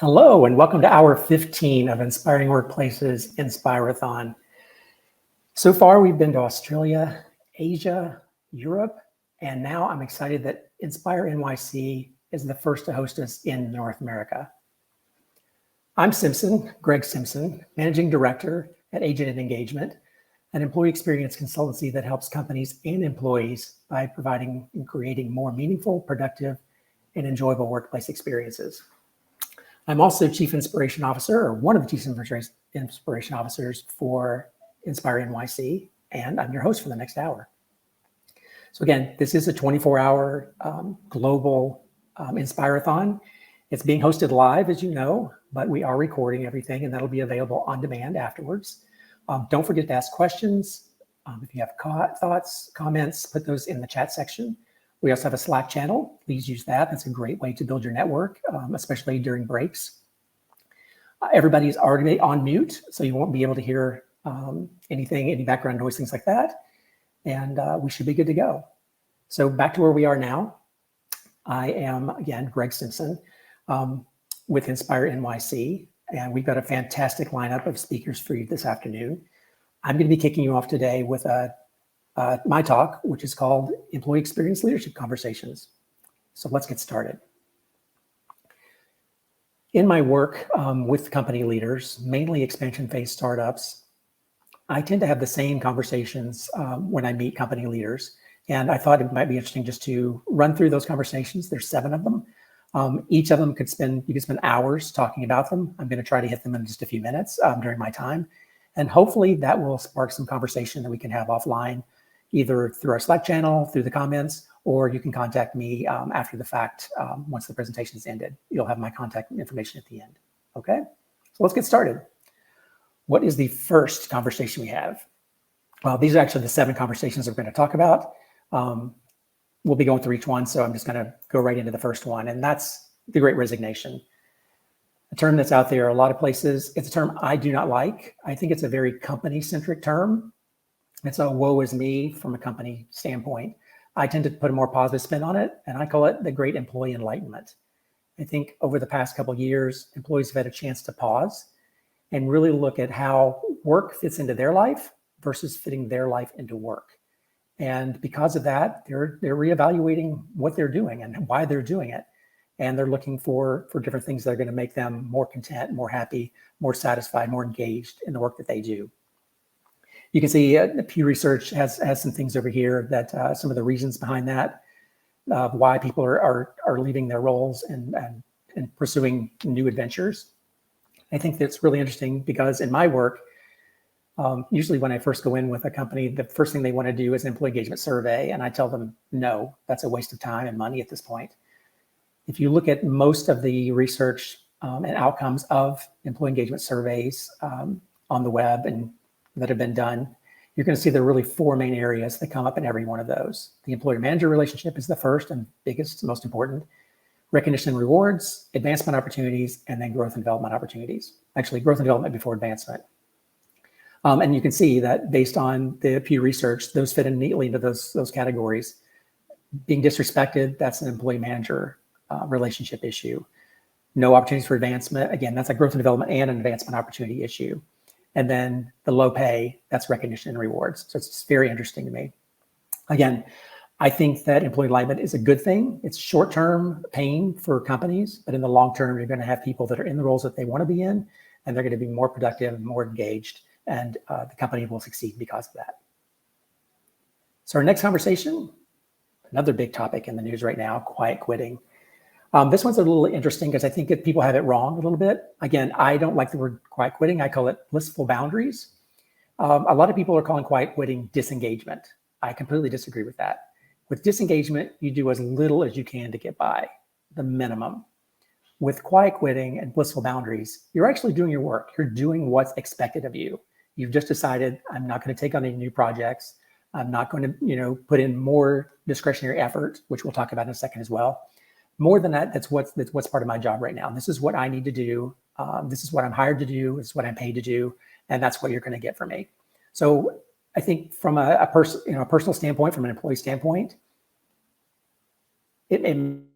Hello, and welcome to hour 15 of Inspiring Workplaces Inspirathon. So far, we've been to Australia, Asia, Europe, and now I'm excited that Inspire NYC is the first to host us in North America. I'm Simpson, Greg Simpson, Managing Director at Agent and Engagement, an employee experience consultancy that helps companies and employees by providing and creating more meaningful, productive, and enjoyable workplace experiences. I'm also Chief Inspiration Officer, or one of the Chief Inspiration Officers for Inspire NYC, and I'm your host for the next hour. So again, this is a 24-hour global Inspirathon. It's being hosted live, as you know, but we are recording everything, and that'll be available on demand afterwards. Don't forget to ask questions. If you have thoughts, comments, put those in the chat section. We also have a Slack channel. Please use that. That's a great way to build your network, especially during breaks. Everybody's already on mute, so you won't be able to hear anything, any background noise, things like that. And we should be good to go. So back to where we are now. I am, again, Greg Simpson with Inspire NYC, and we've got a fantastic lineup of speakers for you this afternoon. I'm going to be kicking you off today with my talk, which is called Employee Experience Leadership Conversations. So let's get started. In my work with company leaders, mainly expansion phase startups, I tend to have the same conversations when I meet company leaders. And I thought it might be interesting just to run through those conversations. There's 7 of them. Each of them you could spend hours talking about them. I'm going to try to hit them in just a few minutes during my time. And hopefully that will spark some conversation that we can have offline, either through our Slack channel, through the comments, or you can contact me after the fact once the presentation is ended. You'll have my contact information at the end. Okay, so let's get started. What is the first conversation we have? Well, these are actually the 7 conversations we're going to talk about. We'll be going through each one, so I'm just going to go right into the first one, and that's the Great Resignation. A term that's out there a lot of places. It's a term I do not like. I think it's a very company-centric term. It's a woe is me from a company standpoint. I tend to put a more positive spin on it, and I call it the Great Employee Enlightenment. I think over the past couple of years, employees have had a chance to pause and really look at how work fits into their life versus fitting their life into work. And because of that, they're reevaluating what they're doing and why they're doing it. And they're looking for different things that are going to make them more content, more happy, more satisfied, more engaged in the work that they do. You can see the Pew Research has some things over here that some of the reasons behind that, why people are leaving their roles and pursuing new adventures. I think that's really interesting because in my work, usually when I first go in with a company, the first thing they want to do is an employee engagement survey. And I tell them, no, that's a waste of time and money at this point. If you look at most of the research and outcomes of employee engagement surveys on the web and that have been done, you're going to see there are really 4 main areas that come up in every one of those. The employer-manager relationship is the first and biggest, most important. Recognition and rewards, advancement opportunities, and then growth and development opportunities. Actually, growth and development before advancement. And you can see that based on the Pew Research, those fit in neatly into those categories. Being disrespected, that's an employee-manager relationship issue. No opportunities for advancement, again, that's a growth and development and an advancement opportunity issue. And then the low pay, that's recognition and rewards. So it's just very interesting to me. Again, I think that employee alignment is a good thing. It's short-term pain for companies, but in the long term, you're going to have people that are in the roles that they want to be in, and they're going to be more productive, more engaged, and the company will succeed because of that. So our next conversation, another big topic in the news right now, quiet quitting. This one's a little interesting because I think that people have it wrong a little bit. Again, I don't like the word quiet quitting. I call it blissful boundaries. A lot of people are calling quiet quitting disengagement. I completely disagree with that. With disengagement, you do as little as you can to get by, the minimum. With quiet quitting and blissful boundaries, you're actually doing your work. You're doing what's expected of you. You've just decided, I'm not going to take on any new projects. I'm not going to, put in more discretionary effort, which we'll talk about in a second as well. More than that, that's what's part of my job right now. This is what I need to do. This is what I'm hired to do. This is what I'm paid to do, and that's what you're going to get from me. So I think from a personal standpoint, from an employee standpoint, it makes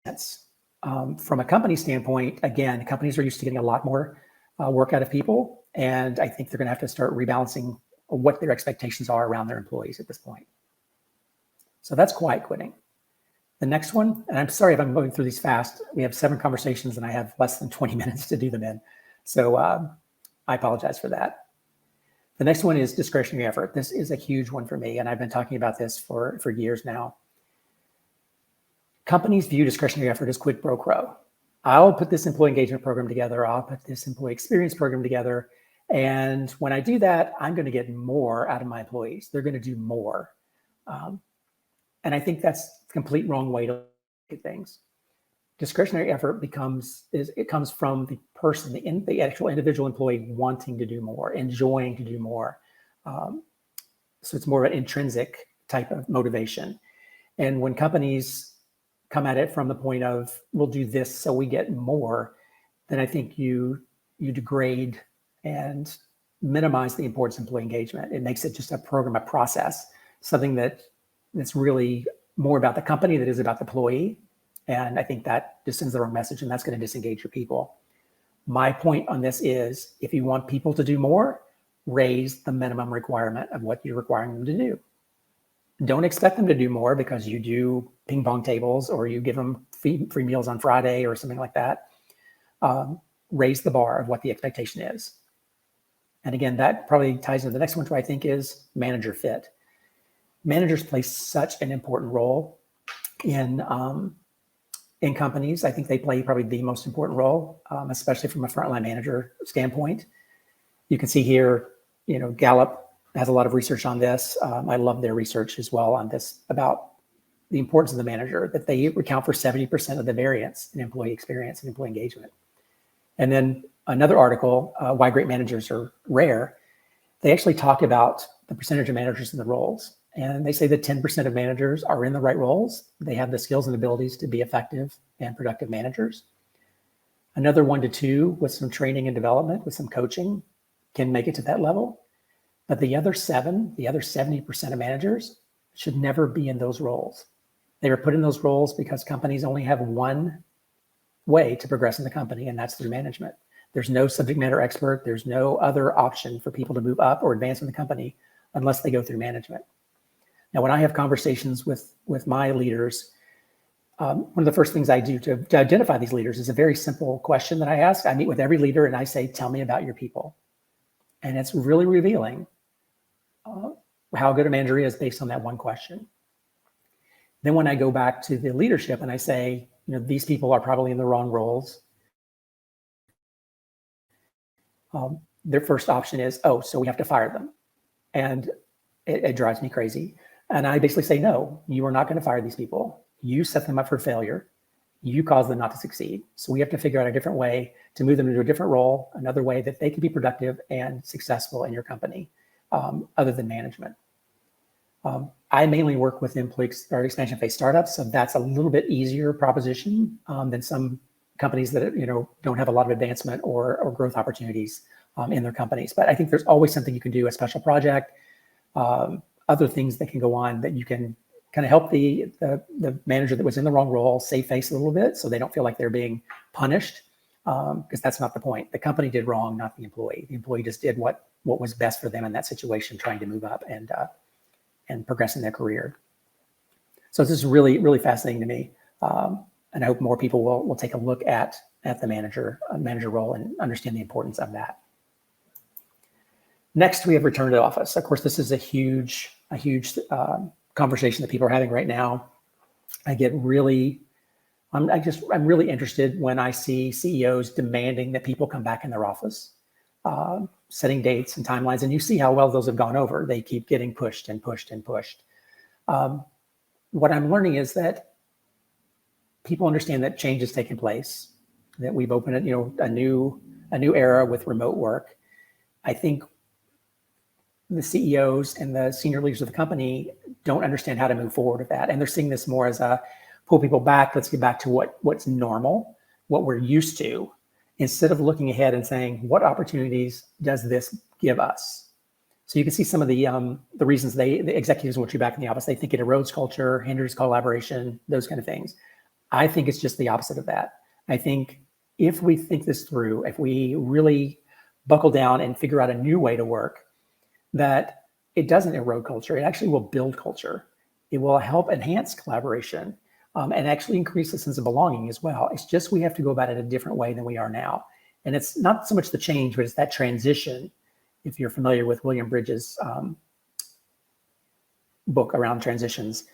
sense. From a company standpoint, again, companies are used to getting a lot more work out of people. And I think they're going to have to start rebalancing what their expectations are around their employees at this point. So that's quiet quitting. The next one, and I'm sorry if I'm going through these fast, we have 7 conversations and I have less than 20 minutes to do them in. So I apologize for that. The next one is discretionary effort. This is a huge one for me, and I've been talking about this for years now. Companies view discretionary effort as quid pro quo. I'll put this employee engagement program together. I'll put this employee experience program together. And when I do that, I'm going to get more out of my employees. They're going to do more. And I think that's the complete wrong way to look at things. Discretionary effort comes from the person, the actual individual employee wanting to do more, enjoying to do more. So it's more of an intrinsic type of motivation. And when companies come at it from the point of, we'll do this so we get more, then I think you degrade and minimize the importance of employee engagement. It makes it just a program, a process, something that's really more about the company than it is about the employee. And I think that just sends the wrong message, and that's going to disengage your people. My point on this is, if you want people to do more, raise the minimum requirement of what you're requiring them to do. Don't expect them to do more because you do ping pong tables or you give them free meals on Friday or something like that. Raise the bar of what the expectation is. And again, that probably ties into the next one, which I think is manager fit. Managers play such an important role in companies. I think they play probably the most important role, especially from a frontline manager standpoint. You can see here, Gallup has a lot of research on this. I love their research as well on this about the importance of the manager, that they account for 70% of the variance in employee experience and employee engagement. And then another article, Why Great Managers Are Rare, they actually talk about the percentage of managers in the roles. And they say that 10% of managers are in the right roles. They have the skills and abilities to be effective and productive managers. Another 1 to 2 with some training and development, with some coaching, can make it to that level. But the other 70% of managers should never be in those roles. They were put in those roles because companies only have one way to progress in the company, and that's through management. There's no subject matter expert. There's no other option for people to move up or advance in the company unless they go through management. Now, when I have conversations with my leaders, one of the first things I do to identify these leaders is a very simple question that I ask. I meet with every leader and I say, tell me about your people. And it's really revealing how good a manager is based on that one question. Then when I go back to the leadership and I say, these people are probably in the wrong roles, their first option is, so we have to fire them. And it drives me crazy. And I basically say, no, you are not going to fire these people. You set them up for failure. You cause them not to succeed. So we have to figure out a different way to move them into a different role, another way that they can be productive and successful in your company, other than management. I mainly work with employee or expansion phase startups, so that's a little bit easier proposition than some companies that don't have a lot of advancement or growth opportunities in their companies. But I think there's always something you can do, a special project, other things that can go on that you can kind of help the manager that was in the wrong role save face a little bit, so they don't feel like they're being punished, because that's not the point. The company did wrong, not the employee. The employee just did what was best for them in that situation, trying to move up and progress in their career. So this is really, really fascinating to me. And I hope more people will take a look at the manager role and understand the importance of that. Next, we have return to office. Of course, this is a huge conversation that people are having right now. I'm really interested when I see CEOs demanding that people come back in their office, setting dates and timelines, and you see how well those have gone over. They keep getting pushed and pushed and pushed. What I'm learning is that people understand that change has taken place, that we've opened a new era with remote work. I think the CEOs and the senior leaders of the company don't understand how to move forward with that. And they're seeing this more as a pull people back. Let's get back to what's normal, what we're used to, instead of looking ahead and saying, what opportunities does this give us? So you can see some of the reasons the executives want you back in the office. They think it erodes culture, hinders collaboration, those kind of things. I think it's just the opposite of that. I think if we think this through, if we really buckle down and figure out a new way to work, that it doesn't erode culture, it actually will build culture. It will help enhance collaboration and actually increase the sense of belonging as well. It's just we have to go about it a different way than we are now. And it's not so much the change, but it's that transition. If you're familiar with William Bridges' book around transitions,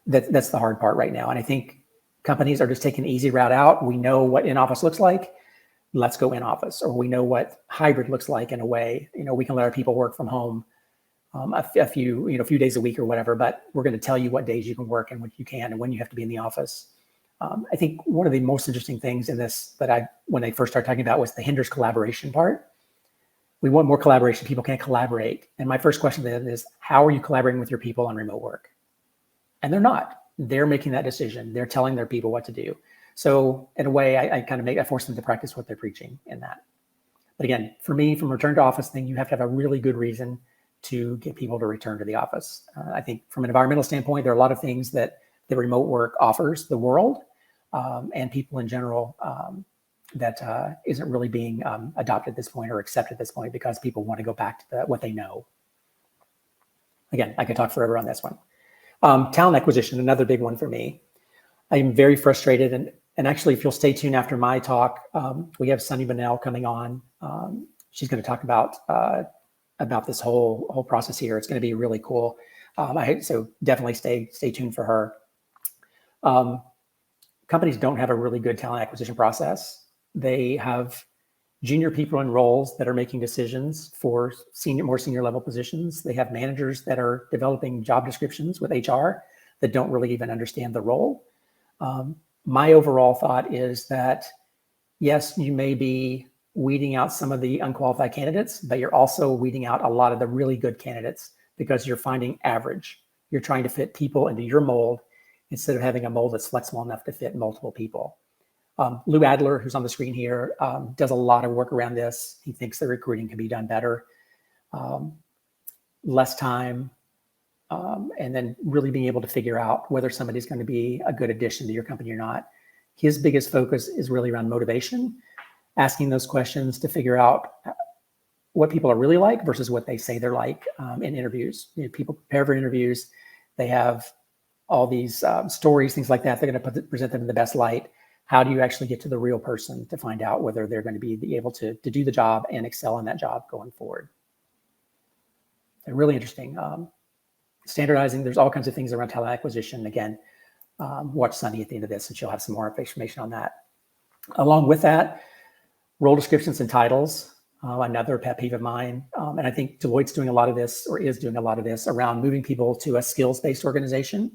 that's the hard part right now. And I think companies are just taking an easy route out. We know what in-office looks like. Let's go in-office. Or we know what hybrid looks like in a way. We can let our people work from home a few days a week or whatever, but we're going to tell you what days you can work and what you can and when you have to be in the office. I think one of the most interesting things in this when I first started talking about was the hinders collaboration part. We want more collaboration. People can't collaborate. And my first question then is, how are you collaborating with your people on remote work? And they're not. They're making that decision. They're telling their people what to do. So in a way, I force them to practice what they're preaching in that. But again, for me, from return to office thing, you have to have a really good reason to get people to return to the office. I think from an environmental standpoint, there are a lot of things that the remote work offers the world and people in general that isn't really being adopted at this point or accepted at this point because people want to go back to what they know. Again, I could talk forever on this one. Talent acquisition, another big one for me. I'm very frustrated. And actually, if you'll stay tuned after my talk, we have Sunny Bunnell coming on. She's going to talk about this whole process here. It's going to be really cool. So definitely stay tuned for her. Companies don't have a really good talent acquisition process. They have junior people in roles that are making decisions for more senior level positions. They have managers that are developing job descriptions with HR that don't really even understand the role. My overall thought is that, yes, you may be weeding out some of the unqualified candidates, but you're also weeding out a lot of the really good candidates because you're finding average. You're trying to fit people into your mold instead of having a mold that's flexible enough to fit multiple people. Lou Adler, who's on the screen here, does a lot of work around this. He thinks the recruiting can be done better, less time, and then really being able to figure out whether somebody's going to be a good addition to your company or not. His biggest focus is really around motivation, asking those questions to figure out what people are really like versus what they say they're like in interviews. People prepare for interviews. They have all these stories, things like that. They're going to present them in the best light. How do you actually get to the real person to find out whether they're going to be able to do the job and excel in that job going forward? They're really interesting. Standardizing, there's all kinds of things around talent acquisition. Again, watch Sunny at the end of this and she'll have some more information on that. Along with that, role descriptions and titles, another pet peeve of mine. And I think Deloitte's doing a lot of this, or is doing a lot of this, around moving people to a skills-based organization.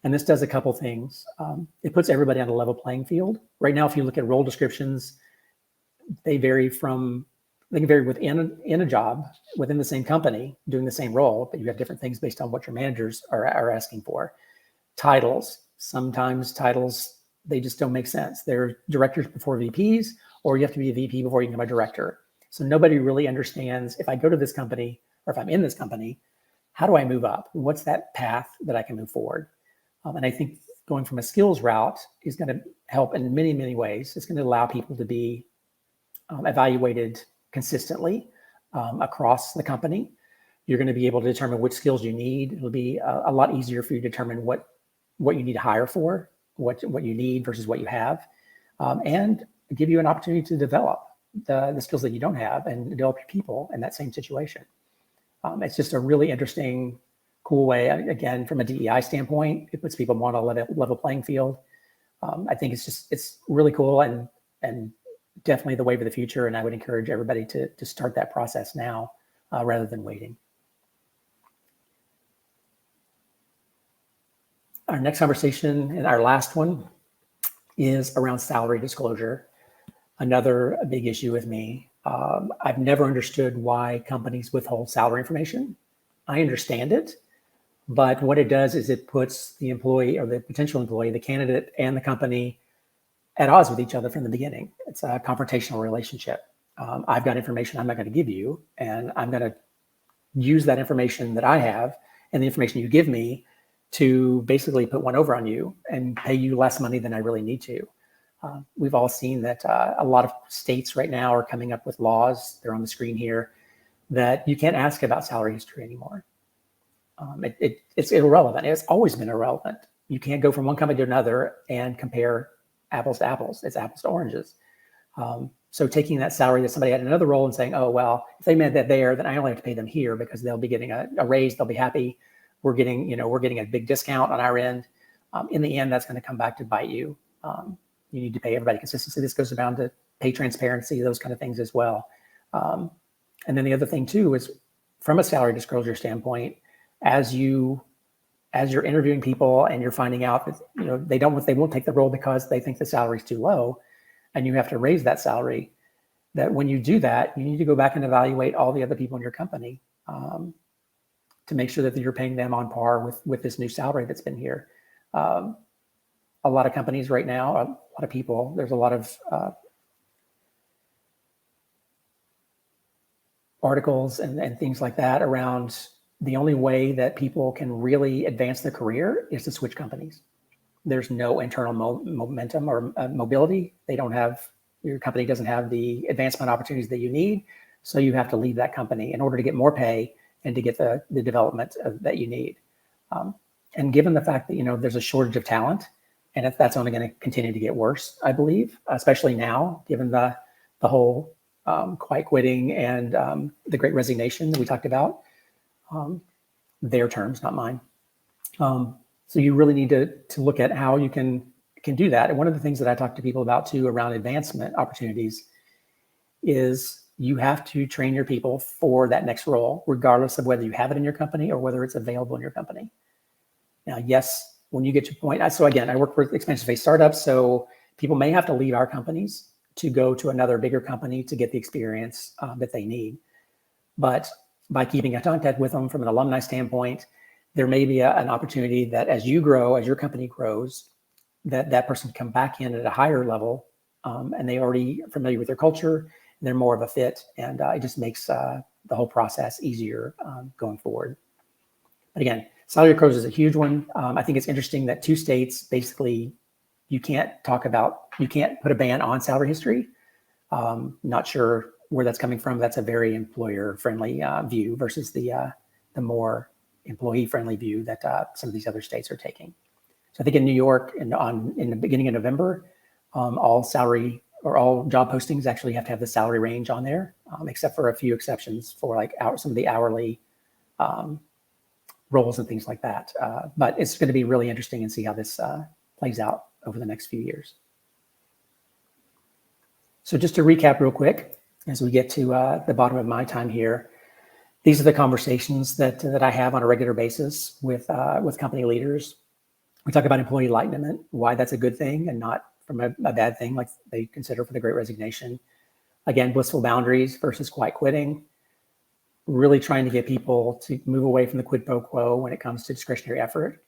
And this does a couple things. It puts everybody on a level playing field. Right now, if you look at role descriptions, they can vary within a job, within the same company, doing the same role, but you have different things based on what your managers are asking for. Titles, sometimes titles, they just don't make sense. They're directors before VPs, or you have to be a VP before you can become a director. So nobody really understands, if I go to this company, or if I'm in this company, how do I move up? What's that path that I can move forward? And I think going from a skills route is going to help in many, many ways. It's going to allow people to be evaluated consistently across the company. You're going to be able to determine which skills you need. It'll be a lot easier for you to determine what you need to hire for, what you need versus what you have, and give you an opportunity to develop the skills that you don't have and develop your people in that same situation. It's just a really interesting, cool way. Again, from a DEI standpoint, it puts people more on a level playing field. I think it's really cool and definitely the wave of the future. And I would encourage everybody to start that process now rather than waiting. Our next conversation and our last one is around salary disclosure. Another big issue with me. I've never understood why companies withhold salary information. I understand it, but what it does is it puts the employee or the potential employee, the candidate and the company at odds with each other from the beginning. It's a confrontational relationship. I've got information I'm not going to give you, and I'm going to use that information that I have and the information you give me to basically put one over on you and pay you less money than I really need to. We've all seen that a lot of states right now are coming up with laws, they're on the screen here, that you can't ask about salary history anymore. It's irrelevant. It's always been irrelevant. You can't go from one company to another and compare apples to apples. It's apples to oranges. So taking that salary that somebody had in another role and saying, oh, well, if they meant that there, then I only have to pay them here because they'll be getting a raise. They'll be happy. We're getting a big discount on our end. In the end, that's going to come back to bite you. You need to pay everybody consistency. This goes down to pay transparency, those kind of things as well. And then the other thing too is from a salary disclosure standpoint, as you're interviewing people and you're finding out that they won't take the role because they think the salary is too low, and you have to raise that salary. That when you do that, you need to go back and evaluate all the other people in your company to make sure that you're paying them on par with this new salary that's been here. A lot of companies right now, a lot of people, there's a lot of articles and things like that around the only way that people can really advance their career is to switch companies. There's no internal momentum or mobility. Your company doesn't have the advancement opportunities that you need. So you have to leave that company in order to get more pay and to get the development that you need. And given the fact that, there's a shortage of talent, and that's only going to continue to get worse, I believe, especially now, given the whole quiet quitting and the Great Resignation that we talked about. Their terms, not mine. So you really need to look at how you can do that. And one of the things that I talk to people about too around advancement opportunities is you have to train your people for that next role, regardless of whether you have it in your company or whether it's available in your company. Now, yes, when you get to a point, so again, I work with expansion phase startups, so people may have to leave our companies to go to another bigger company to get the experience that they need. But by keeping in contact with them from an alumni standpoint, there may be an opportunity that as you grow, as your company grows, that person can come back in at a higher level, and they already familiar with their culture, and they're more of a fit, and it just makes the whole process easier going forward. But again, salary disclosure is a huge one. I think it's interesting that 2 states, basically, you can't put a ban on salary history. Not sure where that's coming from. That's a very employer-friendly view versus the more employee-friendly view that some of these other states are taking. So I think in New York, in the beginning of November, all salary or all job postings actually have to have the salary range on there, except for a few exceptions for like some of the hourly roles and things like that. But it's going to be really interesting and see how this plays out over the next few years. So just to recap real quick, as we get to the bottom of my time here, these are the conversations that I have on a regular basis with company leaders. We talk about employee enlightenment, why that's a good thing and not from a bad thing like they consider for the Great Resignation. Again, blissful boundaries versus quiet quitting. Really trying to get people to move away from the quid pro quo when it comes to discretionary effort.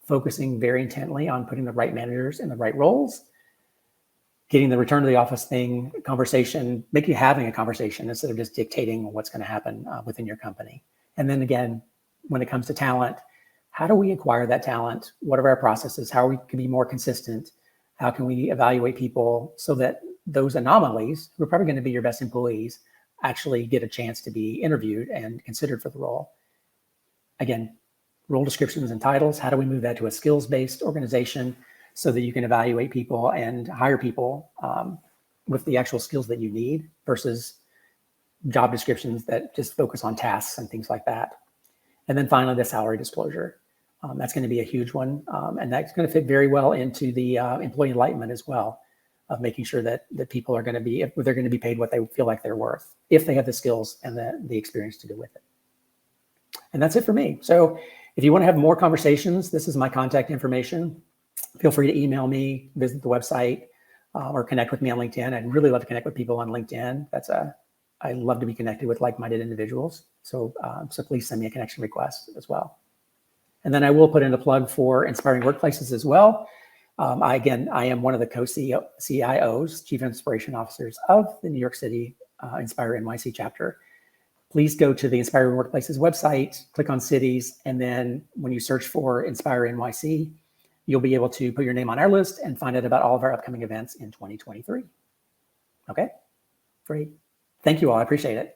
Focusing very intently on putting the right managers in the right roles. Getting the return to the office thing, conversation, having a conversation instead of just dictating what's going to happen within your company. And then again, when it comes to talent, how do we acquire that talent? What are our processes? How we can be more consistent? How can we evaluate people so that those anomalies, who are probably going to be your best employees, actually get a chance to be interviewed and considered for the role? Again, role descriptions and titles. How do we move that to a skills-based organization so that you can evaluate people and hire people with the actual skills that you need versus job descriptions that just focus on tasks and things like that? And then finally, the salary disclosure. That's going to be a huge one. And that's going to fit very well into the employee enlightenment as well, of making sure that people are going to be paid what they feel like they're worth, if they have the skills and the experience to go with it. And that's it for me. So if you want to have more conversations, this is my contact information. Feel free to email me, visit the website, or connect with me on LinkedIn. I'd really love to connect with people on LinkedIn. I love to be connected with like-minded individuals. So please send me a connection request as well. And then I will put in a plug for Inspiring Workplaces as well. I am one of the co-CIOs, Chief Inspiration Officers of the New York City Inspire NYC chapter. Please go to the Inspiring Workplaces website, click on cities, and then when you search for Inspire NYC, you'll be able to put your name on our list and find out about all of our upcoming events in 2023. Okay, great. Thank you all. I appreciate it.